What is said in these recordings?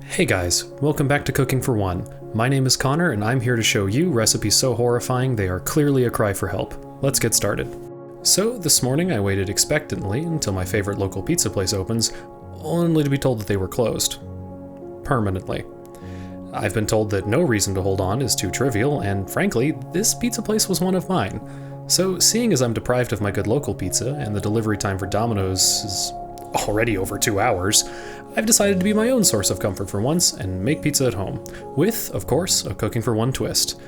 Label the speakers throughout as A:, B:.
A: Hey guys, welcome back to Cooking for One. My name is Connor and I'm here to show you recipes so horrifying they are clearly a cry for help. Let's get started. So this morning I waited expectantly until my favorite local pizza place opens, only to be told that they were closed. Permanently. I've been told that no reason to hold on is too trivial, and frankly, this pizza place was one of mine. So seeing as I'm deprived of my good local pizza and the delivery time for Domino's is already over 2 hours, I've decided to be my own source of comfort for once and make pizza at home, with, of course, a Cooking for One twist.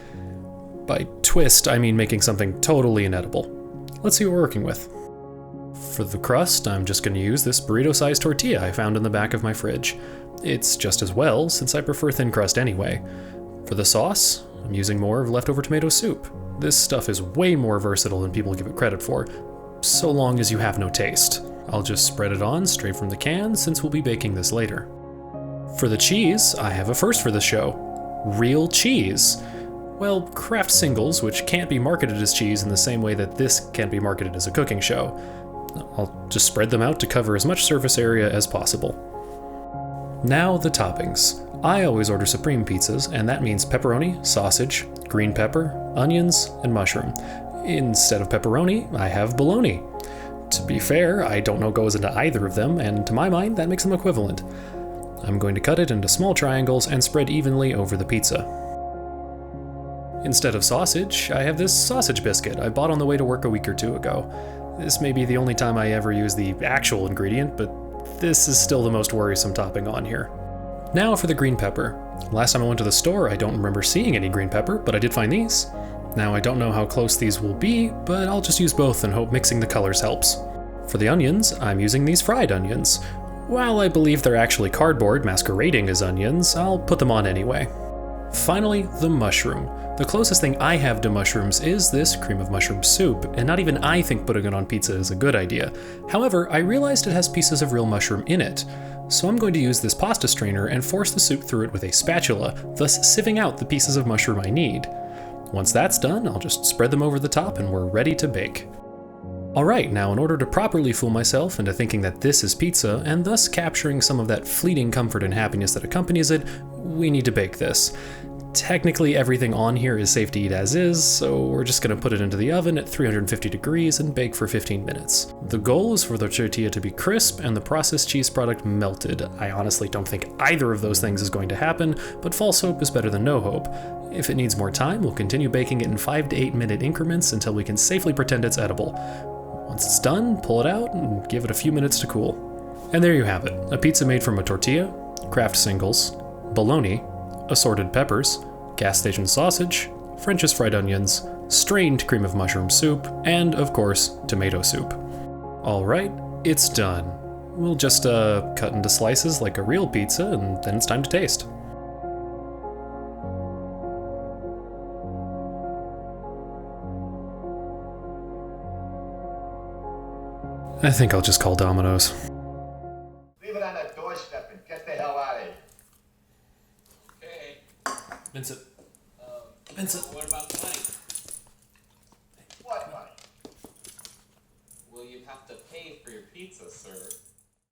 A: By twist, I mean making something totally inedible. Let's see what we're working with. For the crust, I'm just going to use this burrito-sized tortilla I found in the back of my fridge. It's just as well, since I prefer thin crust anyway. For the sauce, I'm using more of leftover tomato soup. This stuff is way more versatile than people give it credit for, so long as you have no taste. I'll just spread it on straight from the can since we'll be baking this later. For the cheese, I have a first for this show. Real cheese. Well, Kraft singles, which can't be marketed as cheese in the same way that this can't be marketed as a cooking show. I'll just spread them out to cover as much surface area as possible. Now the toppings. I always order supreme pizzas, and that means pepperoni, sausage, green pepper, onions, and mushroom. Instead of pepperoni, I have bologna. To be fair, I don't know goes into either of them, and to my mind, that makes them equivalent. I'm going to cut it into small triangles and spread evenly over the pizza. Instead of sausage, I have this sausage biscuit I bought on the way to work a week or two ago. This may be the only time I ever use the actual ingredient, but this is still the most worrisome topping on here. Now for the green pepper. Last time I went to the store, I don't remember seeing any green pepper, but I did find these. Now I don't know how close these will be, but I'll just use both and hope mixing the colors helps. For the onions, I'm using these fried onions. While I believe they're actually cardboard masquerading as onions, I'll put them on anyway. Finally, the mushroom. The closest thing I have to mushrooms is this cream of mushroom soup, and not even I think putting it on pizza is a good idea. However, I realized it has pieces of real mushroom in it, so I'm going to use this pasta strainer and force the soup through it with a spatula, thus sieving out the pieces of mushroom I need. Once that's done, I'll just spread them over the top and we're ready to bake. Alright, now in order to properly fool myself into thinking that this is pizza, and thus capturing some of that fleeting comfort and happiness that accompanies it, we need to bake this. Technically everything on here is safe to eat as is, so we're just going to put it into the oven at 350 degrees and bake for 15 minutes. The goal is for the tortilla to be crisp and the processed cheese product melted. I honestly don't think either of those things is going to happen, but false hope is better than no hope. If it needs more time, we'll continue baking it in 5 to 8 minute increments until we can safely pretend it's edible. Once it's done, pull it out and give it a few minutes to cool. And there you have it, a pizza made from a tortilla, Kraft singles, bologna, assorted peppers, gas station sausage, French's fried onions, strained cream of mushroom soup, and, of course, tomato soup. Alright, it's done. We'll just cut into slices like a real pizza, and then it's time to taste. I think I'll just call Domino's.
B: Leave it on the doorstep and get the hell out of here.
C: Okay.
A: Vincent.
C: What about the money?
B: What money?
C: Well, you have to pay for your pizza, sir.